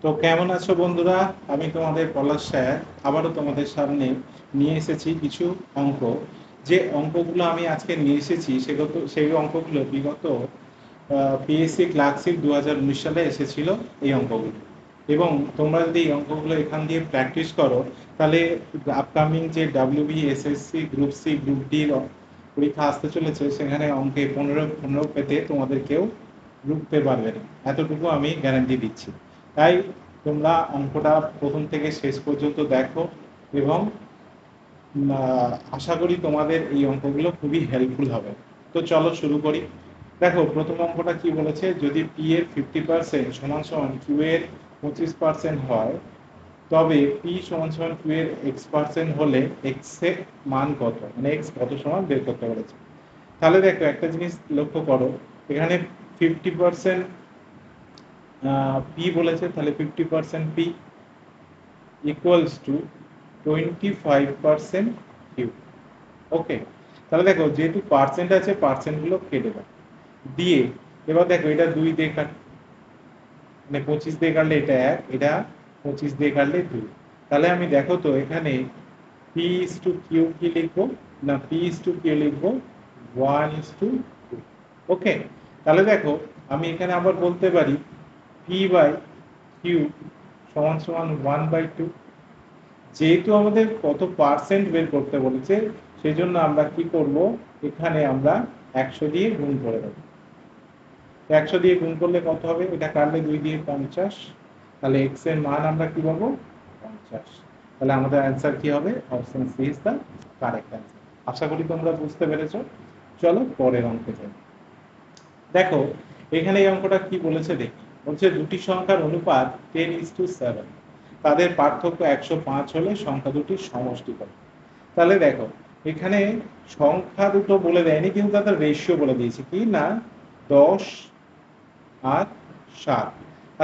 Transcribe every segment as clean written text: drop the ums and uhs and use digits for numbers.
তো কেমন আছো বন্ধুরা? আমি তোমাদের পলাশ স্যার আবারও তোমাদের সামনে নিয়ে এসেছি কিছু অঙ্ক। যে অঙ্কগুলো আমি আজকে নিয়ে এসেছি সেই অঙ্কগুলো বিগত পিএসসি ক্লার্কশিপ 2019 সালে এসেছিল এই অঙ্কগুলো। এবং তোমরা যদি এই অঙ্কগুলো এখান দিয়ে প্র্যাকটিস করো, তাহলে আপকামিং যে WB, SSC, group C, group ডির পরীক্ষা আসতে চলেছে, সেখানে অঙ্কে 15 পেতে তোমাদের কেউ রুখতে পারবে না, এতটুকু আমি গ্যারান্টি দিচ্ছি। তাই তোমরা অঙ্কটা প্রথম থেকে শেষ পর্যন্ত দেখো এবং আশা করি তোমাদের এই অঙ্কগুলো খুবই হেল্পফুল হবে। তো চলো শুরু করি। দেখো, প্রথম অঙ্কটা কি বলেছে, যদি পি এর 50% সমান সমান কিউ এর 25% হয়, তবে পি সমান সমান কিউ এর x% হলে এক্স এর মান কত, মানে এক্স কত সমান বের করতে বলেছে। তাহলে দেখো, একটা জিনিস লক্ষ্য করো, এখানে 50% পি বলেছে, তাহলে 50% পি ইকুয়ালস টু 25% কিউ। ওকে, তাহলে দেখো, যেহেতু পার্সেন্ট আছে, পার্সেন্টগুলো কেটে দাও দিয়ে, এবার দেখো এটা 2 দিয়ে কাট, মানে 25 দিয়ে কাটলে এটা 1, এটা 25 দিয়ে কাটলে 2। তাহলে আমি দেখো তো এখানে পি ইস টু কিউ কি লিখবো, না পি ইস টু কিউ লিখবো 1:2। ওকে, তাহলে দেখো আমি এখানে আবার বলতে পারি পি বাই কিউ সমান সমান 1/2। যেহেতু আমাদের কত পার্সেন্ট বের করতে বলেছে, সেই জন্য আমরা কি করব, এখানে আমরা 100 দিয়ে গুণ করে দেবো। 100 দিয়ে গুণ করলে কত হবে, এটা কাটলে 2 দিয়ে 50, তাহলে এক্স এর মান আমরা কি পাবো, 50। তাহলে আমাদের অ্যান্সার কি হবে, option C is the correct answer. আশা করি তোমরা বুঝতে পেরেছো। চলো পরের অঙ্কে যাই। দেখো, এখানে এই অঙ্কটা কি বলেছে দেখি। বলছে দুটি সংখ্যার অনুপাত 10:7, তাদের পার্থক্য 105 হলে সংখ্যা দুটির সমষ্টি কত। তাহলে দেখো, এখানে সংখ্যা দুটো বলে দেয়নি, কিন্তু তাদের রেশিও বলে দিয়েছে কি না, 10 আর 7।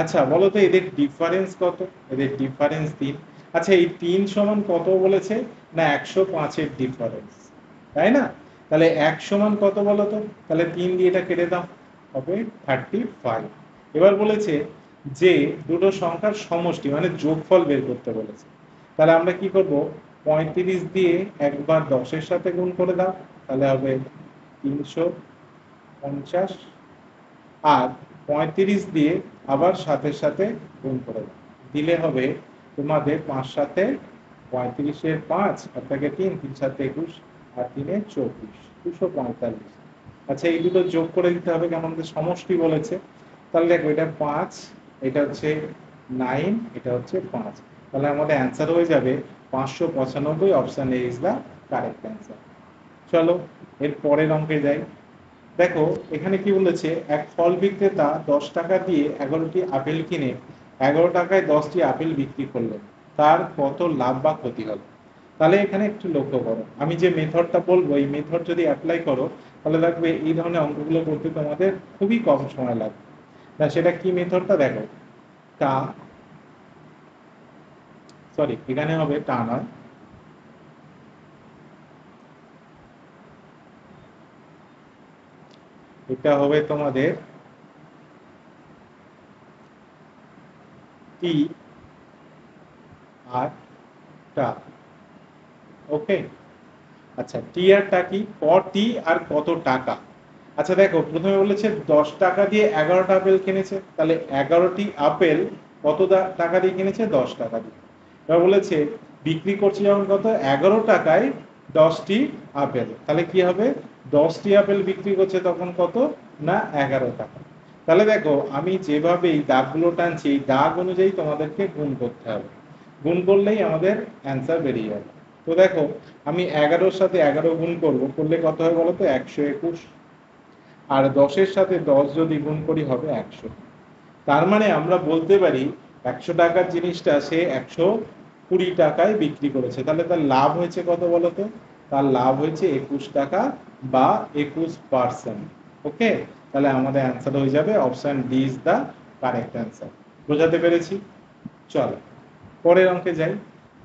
আচ্ছা বলো তো, এদের ডিফারেন্স কত? এদের ডিফারেন্স 3। আচ্ছা, এই 3 সমান কত বলেছে, না 105-এর ডিফারেন্স, তাই না? তাহলে 1 সমান কত বলো তো, তাহলে 3 দিয়ে এটা কেটে দাও, হবে 35। এবার বলেছে যে দুটো সংখ্যার সমষ্টি মানে যোগফল বের করতে বলেছে। তাহলে আমরা কি করব, 35 দিয়ে একবার 10-এর সাথে গুণ করে দাও, তাহলে হবে 350। আর 35 দিয়ে আবার 7-এর সাথে গুণ করে দাও, দিলে হবে তোমাদের 5 সাথে 35-এর 5, আর থেকে 3, 3 সাথে 21, আর 3-এ 24, 245। আচ্ছা, এই দুটো যোগ করে দিতে হবে, কেমন আমাদের সমষ্টি বলেছে। তাহলে দেখো, এটা 5, এটা হচ্ছে 9, এটা হচ্ছে 5। তাহলে আমাদের অ্যান্সার হয়ে যাবে 595। Option A is the correct answer. চলো এর পরের অঙ্কে যাই। দেখো, এখানে কি বলেছে, এক ফল বিক্রেতা 10 টাকা দিয়ে 11টি আপেল কিনে 11 টাকায় 10টি আপেল বিক্রি করলেন, তার কত লাভ বা ক্ষতি হলো। তাহলে এখানে একটু লক্ষ্য করো, আমি যে মেথডটা বলবো এই মেথড যদি অ্যাপ্লাই করো, তাহলে দেখবে এই ধরনের অঙ্কগুলো করতে তোমাদের খুবই কম সময় লাগবে। না সেটা কি মেথডটা দেখো, টা, সরি এখানে হবে টা নয়, এটা হবে তোমাদের টি আর টা। ওকে, আচ্ছা টি আর টা কি, টি আর কত টাকা। আচ্ছা দেখো, প্রথমে বলেছে 10 টাকা দিয়ে 11টা আপেল কিনেছে, তাহলে 11টি আপেল কত টাকা দিয়ে কিনেছে, 10 টাকা দিয়ে। এবার বলেছে বিক্রি করছে যখন কত, 11 টাকায় 10টি আপেল, তাহলে কি হবে, 10টি আপেল বিক্রি করছে তখন কত, না 11 টাকা। তাহলে দেখো, আমি যেভাবে এই দাগগুলো টানছি, এই দাগ অনুযায়ী তোমাদেরকে গুণ করতে হবে, গুণ করলেই আমাদের অ্যান্সার বেরিয়ে যাবে। তো দেখো, আমি 11-র সাথে 11 গুণ করবো, করলে কত হয় বলো তো, 121। আর 10-এর সাথে 10 যদি গুণ করি হবে 100। তার মানে আমরা বলতে পারি 100 টাকার জিনিসটা সে 120 টাকায় বিক্রি করেছে, তাহলে তার লাভ হয়েছে কত বলতো, তার লাভ হয়েছে 21 টাকা বা 21%। ওকে, তাহলে আমাদের অ্যান্সার হয়ে যাবে option D is the correct answer. বোঝাতে পেরেছি? চলো পরের অঙ্কে যাই।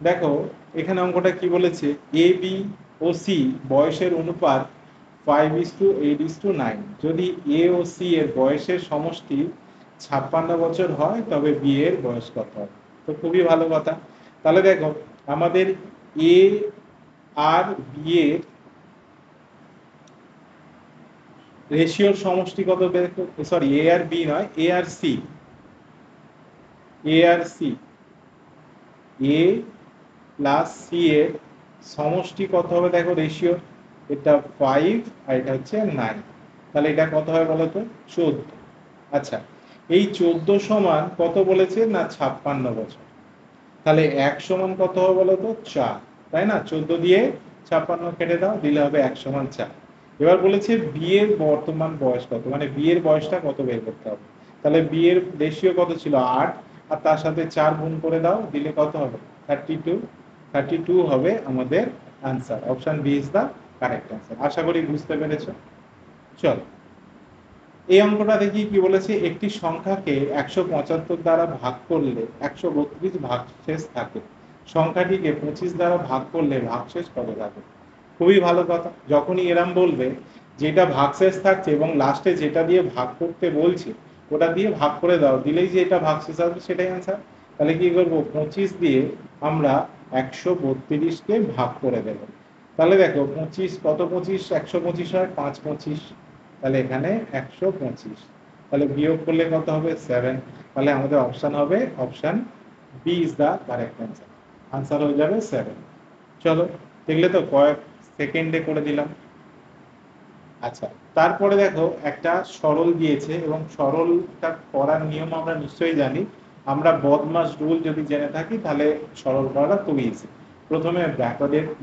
দেখো, এখানে অঙ্কটা কি বলেছে, এ বি ও সি বয়সের অনুপাত 5:8:9। যদি এ ও সি এর বয়সের সমষ্টি 56 বছর হয় তবে বিয়ের বয়স কত হবে? তো খুবই ভালো কথা। তাহলে দেখো আমাদের এ আর বি এর রেশিওর সমষ্টি কত বের, সরি এ আর বি নয়, এ আর সি, এ আর সি, এ প্লাস সি এর সমষ্টি কত হবে দেখো রেশিও, এটা 5 আর এটা হচ্ছে 9, তাহলে এটা কত হবে বলো তো 14। আচ্ছা, এই 14 সমান কত বলেছে না 56 বছর, তাহলে 1 সমান কত হবে বলো তো 4, তাই না? 14 দিয়ে 56 কেটে দাও, দিলে হবে 1 সমান 4। এবার বলেছে বিয়ের বর্তমান বয়স কত, মানে বিয়ের বয়সটা কত বের করতে হবে। তাহলে বিয়ের রেশিও কত ছিল 8, আর তার সাথে 4 গুণ করে দাও, দিলে কত হবে 32, 32 হবে আমাদের answer. Option B is the correct answer. আশা করি বুঝতে পেরেছো। চলো এই অঙ্কটা দেখি কি বলেছে, একটি সংখ্যাকে 175 দ্বারা ভাগ করলে 132 ভাগশেষ থাকে, সংখ্যাটিকে 25 দ্বারা ভাগ করলে ভাগশেষ কত থাকে? খুবই ভালো কথা, যখনই এরম বলবে যেটা ভাগশেষ থাকছে এবং লাস্টে যেটা দিয়ে ভাগ করতে বলছে ওটা দিয়ে ভাগ করে দাও, দিলেই যে এটা ভাগশেষ আসবে সেটাই অ্যান্সার। তাহলে কি করব, 25 দিয়ে আমরা 132কে ভাগ করে দেব। তাহলে দেখো 25 কত, 25 125 হয় 5 25, তাহলে এখানে 125, তাহলে বিয়োগ করলে কত হবে 7, তাহলে আমাদের অপশন হবে option B is the correct answer. Answer হয়ে যাবে 7। চলো দেখলে তো কয়েক সেকেন্ডে করে দিলাম। আচ্ছা, তারপরে দেখো একটা সরল দিয়েছে এবং সরলটা করার নিয়ম আমরা নিশ্চয়ই জানি। আমরা বদমাস রুল যদি জেনে থাকি তাহলে সরল করাটা খুবই ইজি। প্রথমে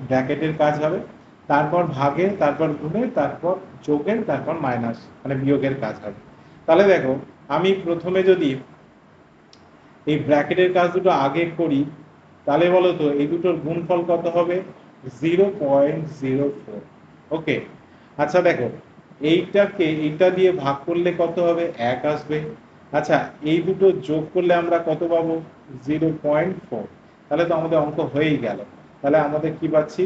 ব্র্যাকেটের কাজ হবে, তারপর ভাগের, তারপর গুণের, তারপর যোগের, তারপর মাইনাস মানে বিয়োগের কাজ হবে। তাহলে দেখো আমি প্রথমে যদি এই ব্র্যাকেটের কাজ দুটো আগে করি, তাহলে বলো তো এই দুটোর গুণফল কত হবে 0.04। ওকে, আচ্ছা দেখো এইটাকে এইটা দিয়ে ভাগ করলে কত হবে 1 আসবে। আচ্ছা, এই দুটো যোগ করলে আমরা কত পাবো 0.4, তাহলে তো আমাদের অঙ্ক হয়েই গেল। তাহলে আমাদের কি পাচ্ছি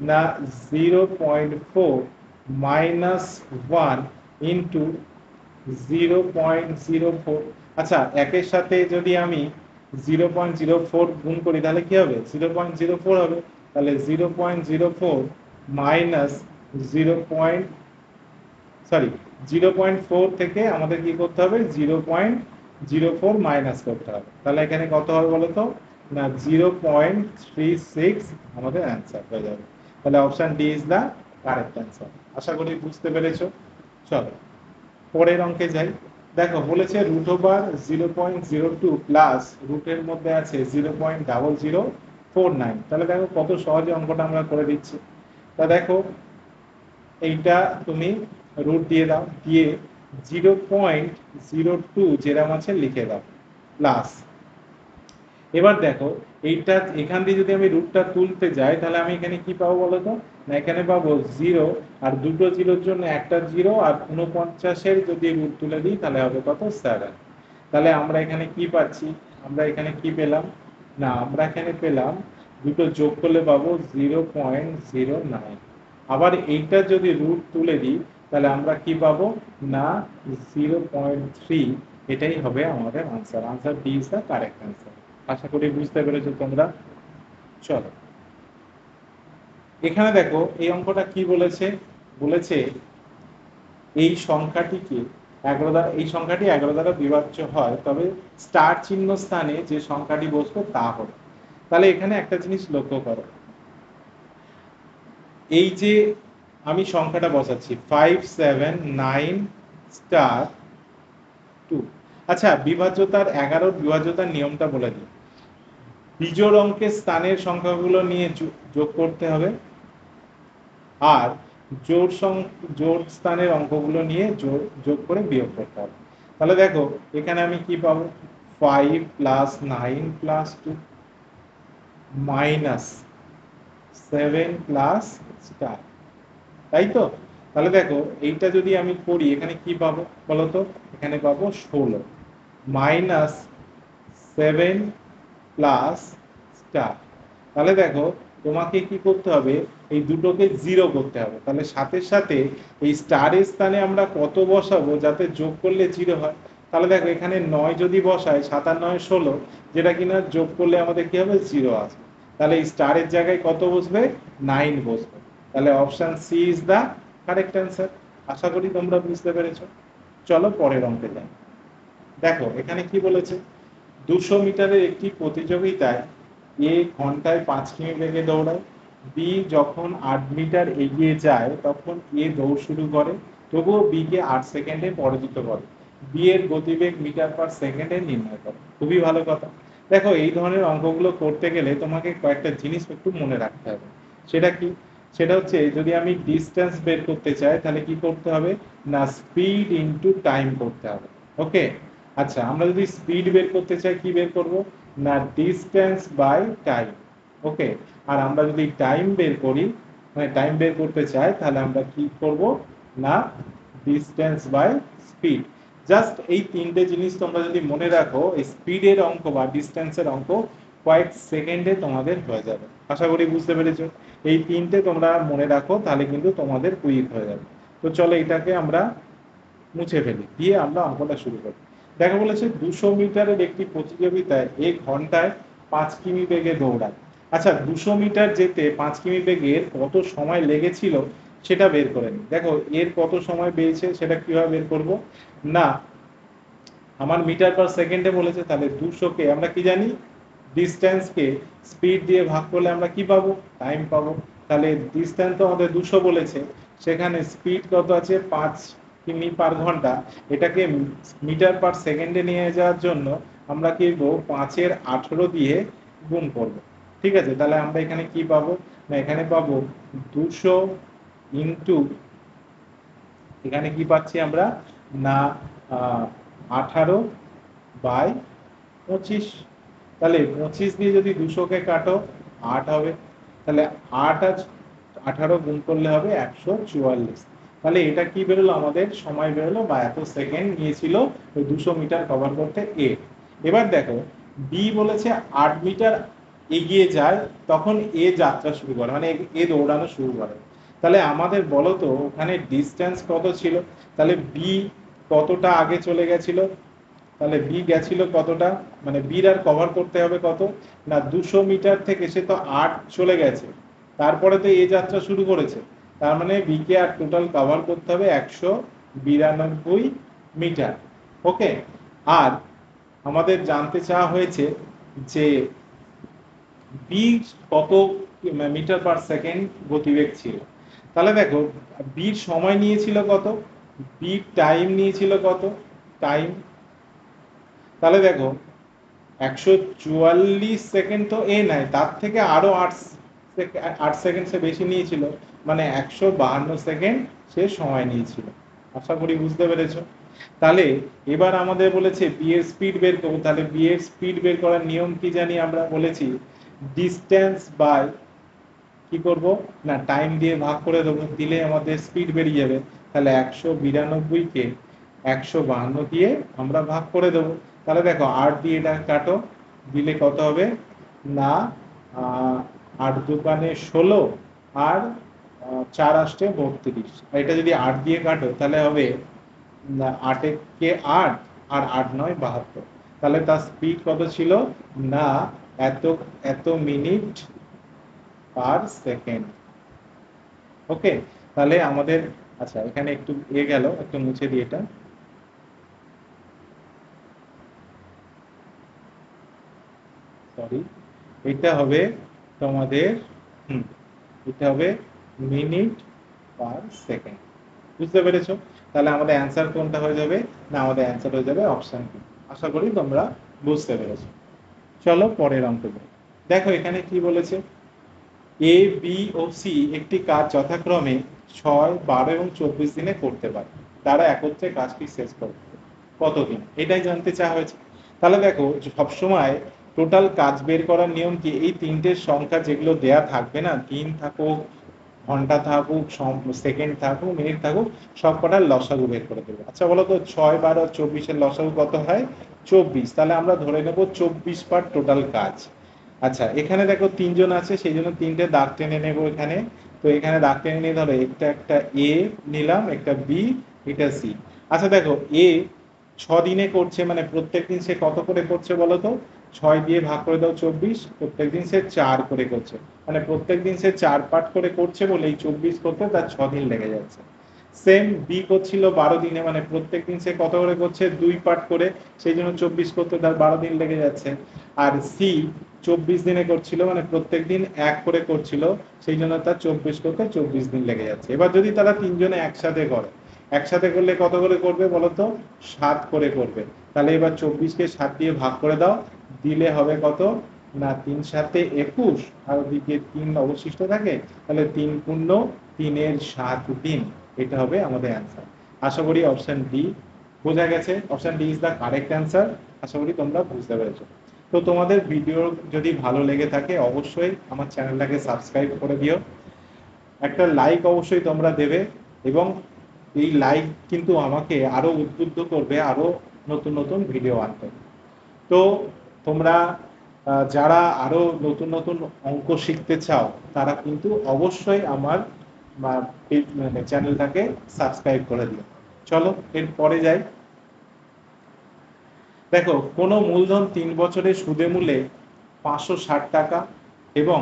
না 0.4 মাইনাস 1 ইন্টু 0.04। আচ্ছা, একের সাথে যদি আমি 0.04 গুণ করি তাহলে কি হবে 0.04 হবে। তাহলে 0.04 মাইনাস 0. সরি 0.4 থেকে আমাদের কি করতে হবে 0.04 মাইনাস করতে হবে, তাহলে এখানে কত হবে বলতো না 0.36 আমাদের অ্যান্সার হয়ে যাবে। তাহলে option D is the correct answer. আশা করি বুঝতে পেরেছো। চলো পরের অঙ্কে যাই। দেখো বলেছে রুট ওভার 0.02 প্লাস রুটের মধ্যে আছে 0.0049, তাহলে দেখো কত সহজে অঙ্কটা আমরা করে দিচ্ছি। তা দেখো এইটা তুমি রুট দিয়ে দাও, দিয়ে 0.02 যেরকম আছে লিখে দাও প্লাস। এবার দেখো এইটা এখান দিয়ে যদি আমি রুটটা তুলতে যাই তাহলে আমি এখানে কি পাবো বলতো না, এখানে পাবো 0, আর দুটো জিরোর জন্য একটা 0, আর 49-এর যদি রুট তুলে দিই তাহলে হবে কত 7। তাহলে আমরা এখানে কি পাচ্ছি, আমরা এখানে কি পেলাম না, আমরা এখানে পেলাম দুটো যোগ করলে পাবো 0.09। আবার এইটা যদি রুট তুলে দিই তাহলে আমরা কি পাবো না 0.3, এটাই হবে আমাদের answer. Answer D is the correct answer. আশা করি বুঝতে পেরেছো তোমরা। চলো এখানে দেখো এই অঙ্কটা কি বলেছে, বলেছে এই সংখ্যাটিকে 11 দ্বারা, এই সংখ্যাটি 11 দ্বারা বিভাজ্য হয় তবে স্টার চিহ্ন স্থানে যে সংখ্যাটি বসবে তা হবে। তাহলে এখানে একটা জিনিস লক্ষ্য করো, এই যে আমি সংখ্যাটা বসাচ্ছি 579*2। আচ্ছা, বিভাজ্যতার 11 বিভাজ্যতার নিয়মটা বলে দিই। বিজোড় অঙ্কের স্থানের সংখ্যাগুলো নিয়ে যোগ করতে হবে, আর জোড় স্থানের অঙ্কগুলো নিয়ে যোগ করে বিয়োগ করতে হবে। তাহলে দেখো এখানে আমি কি পাবো 5 plus 9 plus 2 minus 7 plus star, তাই তো? তাহলে দেখো এইটা যদি আমি করি এখানে কি পাবো বলতো, এখানে পাবো 16 মাইনাস 7 প্লাস স্টার। তাহলে দেখো তোমাকে কি করতে হবে, এই দুটোকে জিরো করতে হবে। তাহলে সাথে সাথে এই স্টারের স্থানে আমরা কত বসাবো যাতে যোগ করলে জিরো হয়, তাহলে দেখো এখানে 9 যদি বসাই, 7 আর 9 16, যেটা কিনা যোগ করলে আমাদের কি হবে, 0 আসবে। তাহলে এই স্টারের জায়গায় কত বসবে, 9 বসবে। তাহলে option C is the correct answer. আশা করি তোমরা বুঝতে পেরেছো। চলো পরের অঙ্কে যাই। দেখো এখানে কি বলেছে, 200 মিটারের একটি প্রতিযোগিতায় এ ঘন্টায় 5 কিমি বেগে দৌড়ায়। বি যখন 8 মিটার এগিয়ে যায় তখন এ দৌড় শুরু করে, তবুও বি কে 8 সেকেন্ডে পরাজিত করে। বি এর গতিবেগ মিটার পার সেকেন্ডে নির্ণয় করে। খুবই ভালো কথা। দেখো এই ধরনের অঙ্কগুলো করতে গেলে তোমাকে কয়েকটা জিনিস একটু মনে রাখতে হবে। সেটা কি, সেটা হচ্ছে যদি আমি ডিস্টেন্স বের করতে চাই তাহলে কি করতে হবে না, স্পিড ইনটু টাইম করতে হবে। ওকে, আচ্ছা আমরা যদি স্পিড বের করতে চাই কি বের করব না, ডিস্টেন্স বাই টাইম। ওকে, আর আমরা যদি টাইম বের করি, মানে টাইম বের করতে চাই, তাহলে আমরা কি করব না, ডিস্টেন্স বাই স্পিড। জাস্ট এই তিনটে জিনিস তোমরা যদি মনে রাখো, এই স্পিডের অঙ্ক বা ডিস্টেন্সের অঙ্ক কয়েক সেকেন্ডে তোমাদের হয়ে যাবে। আশা করি বুঝতে পেরেছো। এই তিনটে তোমরা মনে রাখো, তাহলে কিন্তু তোমাদের কুইক হয়ে যাবে। তো চলো এটাকে আমরা মুছে ফেলি, দিয়ে আমরা অঙ্কটা শুরু করি। দেখো বলেছে 200 মিটারের একটি প্রতিযোগিতায় 1 ঘন্টায় 5 কিমি বেগে দৌড়ায়। আচ্ছা 200 মিটার যেতে 5 কিমি বেগের কত সময় লেগেছিল সেটা বের করে নি। দেখো এর কত সময় পেয়েছে সেটা কিভাবে বের করব না, আমার মিটার পার সেকেন্ডে বলেছে, তাহলে 200 কে আমরা কি জানি, ডিস্টেন্সকে স্পিড দিয়ে ভাগ করলে আমরা কি পাবো, টাইম পাবো। তাহলে ডিস্টেন্স তো আমাদের 200 বলেছে, সেখানে স্পিড কত আছে 5 কিমি পার ঘন্টা, এটাকে মিটার পার সেকেন্ডে নিয়ে যাওয়ার জন্য আমরা কি করবো, 5-এর 18 দিয়ে গুণ করব। ঠিক আছে, তাহলে আমরা এখানে কি পাবো না, এখানে পাবো 200 ইন্টু, এখানে কি পাচ্ছি আমরা না, 18/25। তাহলে 25 দিয়ে যদি 200-কে কাটো 8 হবে, তাহলে 8 আর 18 গুণ করলে হবে 144। তাহলে এটা কি বেরোলো, আমাদের সময় বেরোলো বা এত সেকেন্ড নিয়েছিল ওই 200 মিটার কভার করতে এ। এবার দেখো বি বলেছে 8 মিটার এগিয়ে যায় তখন এ যাত্রা শুরু করে, মানে এ দৌড়ানো শুরু করে। তাহলে আমাদের বলো তো ওখানে ডিস্টেন্স কত ছিল, তাহলে বি কতটা আগে চলে গেছিল, তাহলে বি গেছিল কতটা, মানে বির আর কভার করতে হবে কত না, 200 মিটার থেকে সে তো 8 চলে গেছে, তারপরে তো এ যাত্রা শুরু করেছে, তার মানে বি কে আর টোটাল কভার করতে হবে 192 মিটার। ওকে, আর আমাদের জানতে চাওয়া হয়েছে যে বি কত মিটার পার সেকেন্ড গতিবেগ ছিল। তাহলে দেখো বির সময় নিয়েছিল কত, বির টাইম নিয়েছিল কত, টাইম। তাহলে দেখো 144 সেকেন্ড তো এ নাই, তার থেকে আরো 8 সেকেন্ড সে বেশি নিয়েছিল, মানে 152 সেকেন্ড সে সময় নিয়েছিল। আশা করি বুঝতে পেরেছো। তাহলে এবার আমাদের বলেছে বি এর স্পিড বের করবো, তাহলে বি এর স্পিড বের করার নিয়ম কি জানি আমরা, বলেছি ডিস্টেন্স বাই কি করব না, টাইম দিয়ে ভাগ করে দেবো, দিলে আমাদের স্পিড বেরিয়ে যাবে। তাহলে 192-কে 152 দিয়ে আমরা ভাগ করে দেবো। তাহলে দেখো 8 দিয়ে এটা কাটো, দিলে কত হবে না, 8 দুগুণে 16, আর 4 8 32। এটা যদি 8 দিয়ে কাটো তাহলে হবে 8-কে 8, আর 8 9 72। তাহলে তার স্পিড কত ছিল না, এত এত মিনিট পার সেকেন্ড। ওকে, তাহলে আমাদের, আচ্ছা এখানে একটু গেল, একটু মুছে দিই এটা। সরি, এটা হবে তোমাদের, হুম, এটা হবে মিনিট পার সেকেন্ড। বুঝতে পেরেছো। তাহলে আমাদের অ্যান্সার কোনটা হয়ে যাবে না, আমাদের অ্যান্সার হয়ে যাবে অপশন বি। আশা করি তোমরা বুঝতে পেরেছো। চলো পরের অঙ্ক যাই। দেখো এখানে কি বলেছে, এ বি ও সি একটি কাজ যথাক্রমে 6, 12 এবং 24 দিনে করতে পারে, তারা একত্রে কাজটি শেষ করবে কতদিন, এটাই জানতে চাওয়া হয়েছে। তাহলে দেখো সবসময় টোটাল কাজ বের করার নিয়ম কি, এই তিনটের সংখ্যা যেগুলো দেয়া থাকবে না, দিন থাকুক, ঘন্টা থাকুক, সেকেন্ড থাকুক, মিনিট থাকুক, সব কটার লসাগু বের করে দেবে। আচ্ছা বলো তো 6, 12 আর 24-এর লসাগু কত হয় 24, তাহলে আমরা ধরে নেব 24 পার টোটাল কাজ। আচ্ছা এখানে দেখো তিনজন আছে, সেই জন্য তিনটে দাগ টেনে নেব এখানে। তো এখানে দাগ টেনে নিয়ে ধরো একটা একটা এ নিলাম, একটা বি, এটা সি। আচ্ছা দেখো এ দিনে করছে, মানে প্রত্যেকদিন সে কত করে করছে বলো তো? 6 দিয়ে ভাগ করে দাও 24, প্রত্যেকদিন সে 4 করে করছে, মানে প্রত্যেকদিন সে 4 পার্ট করে করছে বলে এই 24 করতে তার 6 দিন লেগে যাচ্ছে। সেম বি করছিল 12 দিনে, মানে প্রত্যেকদিন সে কত করে করছে? 2 পার্ট করে, সেই জন্য 24 করতে তার 12 দিন লেগে যাচ্ছে। আর সি 24 দিনে করছিল, মানে প্রত্যেকদিন 1 করে করছিল, সেই জন্য তার 24 করতে 24 দিন লেগে যাচ্ছে। এবার যদি তারা তিনজনে একসাথে করে, একসাথে করলে কত করে করবে বলো তো? 7 করে করবে। তাহলে এবার 24-কে 7 দিয়ে ভাগ করে দাও, দিলে হবে কত? না 3 7 21, আর ওদিকে 3 অবশিষ্ট থাকে, তাহলে 3 পূর্ণ 3-এর 7 দিন। এটা হবে আমাদের অ্যান্সার। আশা করি অপশন ডি বোঝা গেছে, option D is the correct answer. আশা করি তোমরা বুঝতে পেরেছো। তো তোমাদের ভিডিও যদি ভালো লেগে থাকে অবশ্যই আমার চ্যানেলটাকে সাবস্ক্রাইব করে দিও, একটা লাইক অবশ্যই তোমরা দেবে, এবং এই লাইক কিন্তু আমাকে আরো উদ্বুদ্ধ করবে আরো নতুন নতুন ভিডিও আনতে। তো তোমরা যারা আরো নতুন নতুন অঙ্ক শিখতে চাও তারা কিন্তু অবশ্যই আমার মানে চ্যানেলটাকে সাবস্ক্রাইব করে দিও। চলো এর পরে যাই। দেখো, কোনো মূলধন 3 বছরের সুদে মূলে 560 টাকা এবং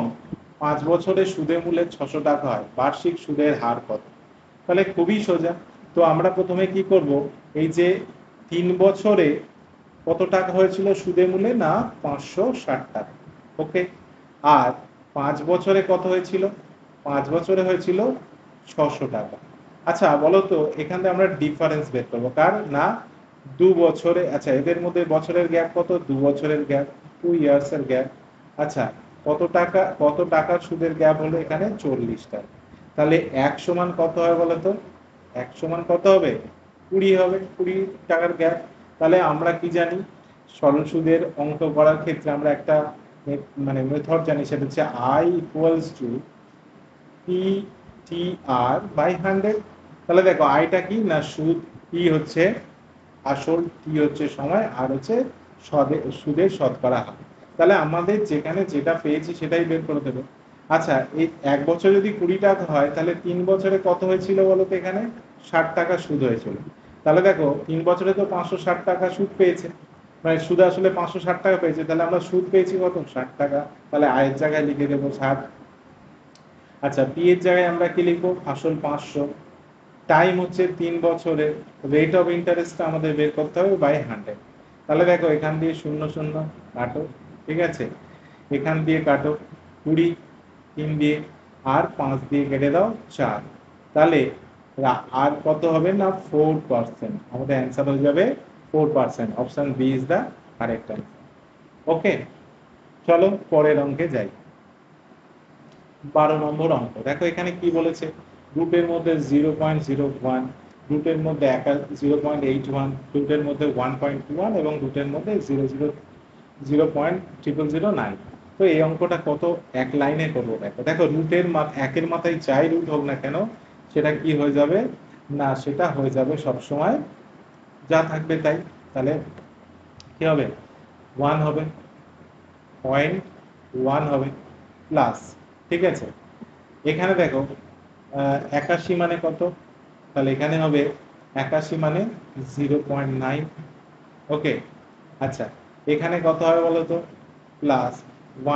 5 বছরের সুদে মূলে 600 টাকা হয়, বার্ষিক সুদের হার কত? তাহলে খুবই সোজা। তো আমরা প্রথমে কি করব, এই যে 3 বছরে কত টাকা হয়েছিল সুদে মূলে? না 560 টাকা। ওকে। আর 5 বছরে কত হয়েছিল? 5 বছরে হয়েছিল 600 টাকা। আচ্ছা বলো তো, এখান থেকে আমরা ডিফারেন্স বের করবো কার? না 2 বছরে। আচ্ছা এদের মধ্যে বছরের গ্যাপ কত? 2 বছরের গ্যাপ, 2 ইয়ার্স এর গ্যাপ। আচ্ছা কত টাকার সুদের গ্যাপ হলো এখানে? 40 টাকা। তাহলে 1 সমান কত হয় বলো তো? 1 সমান কত হবে? 20 হবে, 20 টাকার গ্যাপ। তাহলে আমরা কি জানি? সরল সুদের অঙ্ক করার ক্ষেত্রে আমরা একটা মানে মেথড জানি, সেটা হচ্ছে I equals to P T R by 100। তাহলে দেখো আইটা কি? না সুদ, পি হচ্ছে আসল, টি হচ্ছে সময়, আর হচ্ছে সুদের শতকরা হার। তাহলে আমাদের যেখানে যেটা পেয়েছি সেটাই বের করে দেবে। আচ্ছা এই 1 বছর যদি 20 টাকা হয়, তাহলে 3 বছরে কত হয়েছিল বলো তো? এখানে 60 টাকা সুদ হয়েছিল। তাহলে দেখো 3 বছরে তো 560 টাকা সুদ পেয়েছে, মানে সুদ আসলে 560 টাকা পেয়েছে, তাহলে আমরা সুদ পেয়েছি কত? 60 টাকা। তাহলে আয়ের জায়গায় লিখে দেবো 60। আচ্ছা পি এর জায়গায় আমরা কি লিখবো? আসল 500, টাইম হচ্ছে 3 বছরের, রেট অফ ইন্টারেস্ট আমাদের বের করতে হবে বাই 100। তাহলে দেখো এখান দিয়ে শূন্য শূন্য কাটো, ঠিক আছে, এখান দিয়ে কাটো 20, 3 দিয়ে, আর 5 দিয়ে কেটে দাও 4। তাহলে আর কত হবে? না 4%। আমাদের অ্যান্সার হয়ে যাবে 4%। Option B is the correct answer. Okay, চলো পরের অঙ্কে যাই। 12 নম্বর অঙ্ক। দেখো এখানে কি বলেছে? রুটের মধ্যে 0.01, রুটের মধ্যে 0.81, রুটের মধ্যে 1.21 এবং রুটের মধ্যে 0.0009। তো এই অঙ্কটা কত এক লাইনে করবো? দেখো দেখো রুটের একের মাথায় যাই রুট হোক না কেন, সেটা কি হয়ে যাবে? না সেটা হয়ে যাবে সবসময় যা থাকবে তাই। তাহলে কি হবে? 1 হবে, 0.1 হবে, প্লাস, ঠিক আছে। এখানে দেখো 81 মানে কত? তাহলে এখানে হবে 81 মানে 0.9। ওকে। আচ্ছা এখানে কত হবে বলো তো? প্লাস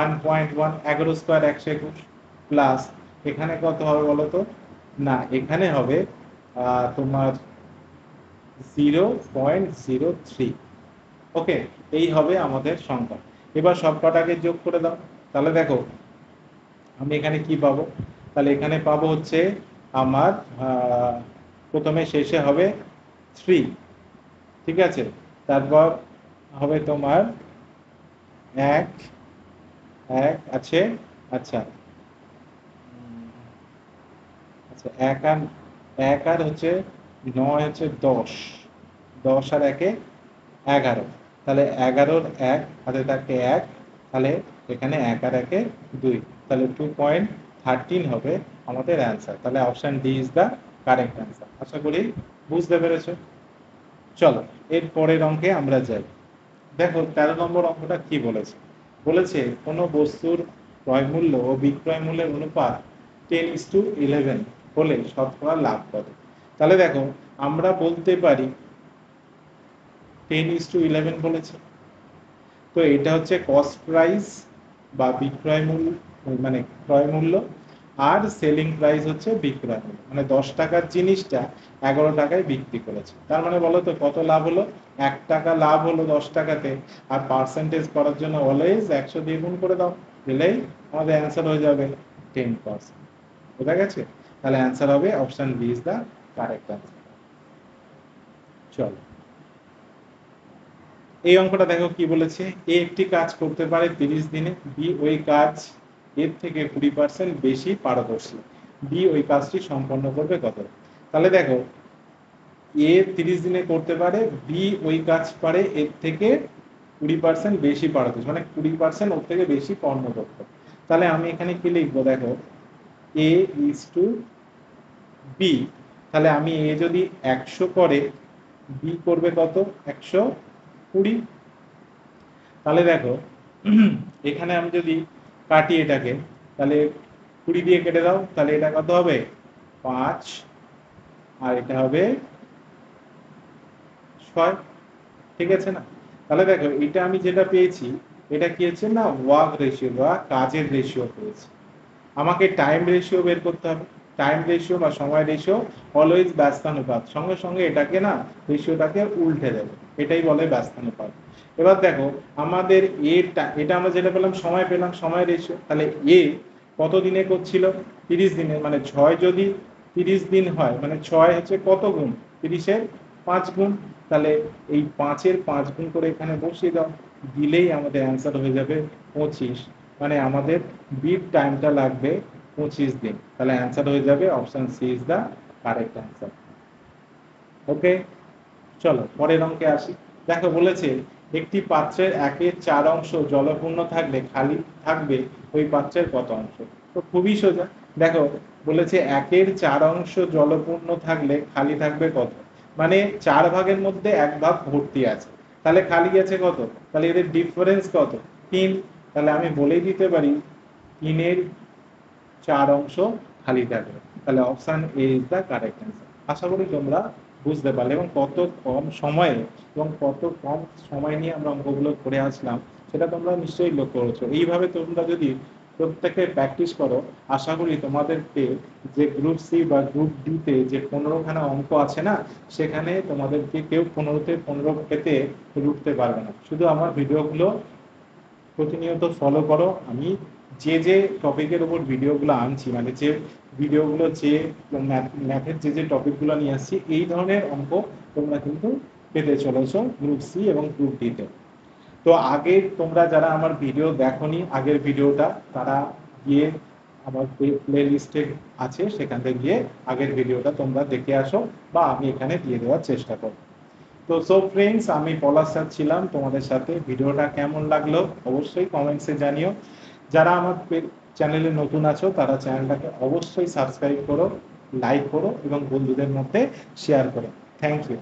1.1, 11 স্কোয়ার 121, প্লাস এখানে কত হবে বলো তো? না এখানে হবে তোমার 0.03। ওকে, এই হবে আমাদের সংখ্যা। এবার সব কটাকে যোগ করে দাও। তাহলে দেখো আমি এখানে কি পাবো? তাহলে এখানে পাবো হচ্ছে আমার প্রথমে শেষে হবে 3, ঠিক আছে, তারপর হবে তোমার 1 1 আছে। আচ্ছা আচ্ছা 1 আর 1 আর হচ্ছে 9 হচ্ছে 10, 10 আর 1 এ 11। তাহলে 11-র 1 হাতে থাকে 1, তাহলে এখানে 1 আর 1 এ 2, তাহলে 2.13 হবে আমাদের অ্যান্সার। তাহলে option D is the correct answer. আশা করি বুঝতে পেরেছো। চলো এর পরের অঙ্কে আমরা যাই। দেখো 13 নম্বর অঙ্কটা কি বলেছে? বলেছে কোনো বস্তুর ক্রয় মূল্য ও বিক্রয় মূল্যের অনুপাত 10:11 হলে শতকরা লাভ কত? তাহলে দেখো আমরা বলতে পারি 10:11 বলেছে। তো এটা হচ্ছে কস্ট প্রাইস বা বিক্রয় মূল্য, মানে ক্রয় মূল্য, আর সেলিং প্রাইস হচ্ছে বিক্রয় মূল্য, মানে 10 টাকার জিনিসটা 11 টাকায় বিক্রি করেছে। তার মানে বলো তো কত লাভ হলো? 1 টাকা লাভ হলো 10 টাকাতে। আর পার্সেন্টেজ করার জন্য অলওয়েজ 100 দিয়ে গুণ করে দাও, দিলেই আমাদের অ্যান্সার হয়ে যাবে 10%। বোঝা গেছে? তাহলে অ্যান্সার হবে option B is the correct answer. চলো, এই অঙ্কটা দেখো কি বলেছে। এ একটি কাজ করতে পারে 30 দিনে, বি ওই কাজ এর থেকে 20% বেশি পারদর্শী, বি ওই কাজটি সম্পন্ন করবে কত? তাহলে দেখো, এ 30 দিনে করতে পারে, বি ওই কাজ পারে এর থেকে 20% বেশি পারদর্শী, মানে 20% ওর থেকে বেশি কর্মদক্ষ। তাহলে আমি এখানে কি লিখবো দেখো, এ ইজ টু বি। তাহলে আমি এ যদি 100 করে, বি করবে কত? 120। তাহলে দেখো, এখানে আমি যদি কাটি এটাকে, তাহলে 20 দিয়ে কেটে দাও, তাহলে এটা কত হবে? 5, আর এটা হবে 6। ঠিক আছে না? তাহলে দেখো, এটা আমি যেটা পেয়েছি, এটা কি হচ্ছে না, ওয়ার্ক রেশিও বা কাজের রেশিও পেয়েছি। আমাকে টাইম রেশিও বের করতে হবে। টাইম রেশিও বা সময় রেশিও অলওয়েজ ব্যস্তানুপাত, সঙ্গে সঙ্গে এটাকে না, রেশিওটাকে উল্টে দেবে, এটাই বলে ব্যস্তানুপাত। এবার দেখো, আমাদের এটা আমরা যেটা পেলাম, সময় পেলাম, সময় রেশিও। তাহলে এ কত দিনে করছিল? 30 দিনে। মানে 6 যদি 30 দিন হয়, মানে 6 হচ্ছে কত গুণ? 30-এর 5 গুণ। তাহলে এই 5-এর 5 গুণ করে এখানে বসিয়ে দাও, দিলেই আমাদের অ্যান্সার হয়ে যাবে 25। মানে আমাদের বিট টাইমটা লাগবে 25 দিন। তাহলে অ্যান্সার হয়ে যাবে option C is the correct answer. Okay, চলো পরের অঙ্কে আসি। দেখো বলেছে, একটি পাত্রের 1/4 অংশ জলপূর্ণ থাকলে খালি থাকবে ওই পাত্রের কত অংশ? তো খুবই সোজা। দেখো, বলেছে 1/4 অংশ জলপূর্ণ থাকলে খালি থাকবে কত, মানে 4 ভাগের মধ্যে 1 ভাগ ভর্তি আছে, তাহলে খালি আছে কত? তাহলে এদের ডিফারেন্স কত? 3। তাহলে আমি বলেই দিতে পারি 3-এর 4 অংশ খালি থাকবে। তাহলে option A is the correct answer. আশা করি তোমরা বুঝতে পারলে, এবং কত কম সময়ে এবং কত কম সময় নিয়ে আমরা অঙ্কগুলো করে আসলাম সেটা তোমরা নিশ্চয়ই লক্ষ্য করেছো। এইভাবে তোমরা যদি প্রত্যেকে প্র্যাকটিস করো, আশা করি তোমাদেরকে যে গ্রুপ সি বা গ্রুপ ডি তে যে 15খানা অঙ্ক আছে না, সেখানে তোমাদেরকে কেউ 15-তে 15 পেতে রুখতে পারবে না। শুধু আমার ভিডিওগুলো প্রতিনিয়ত ফলো করো। আমি যে যে টপিকের উপর ভিডিওগুলো আনছি, মানে যে ভিডিওগুলো, যে ম্যাথের যে টপিকগুলো নিয়ে আসছি, এই ধরনের অঙ্ক তোমরা কিন্তু পেতে চলেছো গ্রুপ সি এবং গ্রুপ ডি তে। তো আগে তোমরা যারা আমার ভিডিও দেখোনি, আগের ভিডিওটা, তারা গিয়ে আমার প্লে লিস্টে আছে, সেখান থেকে গিয়ে আগের ভিডিওটা তোমরা দেখে আসো, বা আমি এখানে দিয়ে দেওয়ার চেষ্টা করব। তো সো ফ্রেন্ডস, আমি পলাশ স্যার ছিলাম তোমাদের সাথে। ভিডিওটা কেমন লাগলো অবশ্যই কমেন্টসে জানিও। যারা আমার চ্যানেলে নতুন আছো, তারা চ্যানেলটাকে অবশ্যই সাবস্ক্রাইব করো, লাইক করো এবং বন্ধুদের মধ্যে শেয়ার করো। Thank you.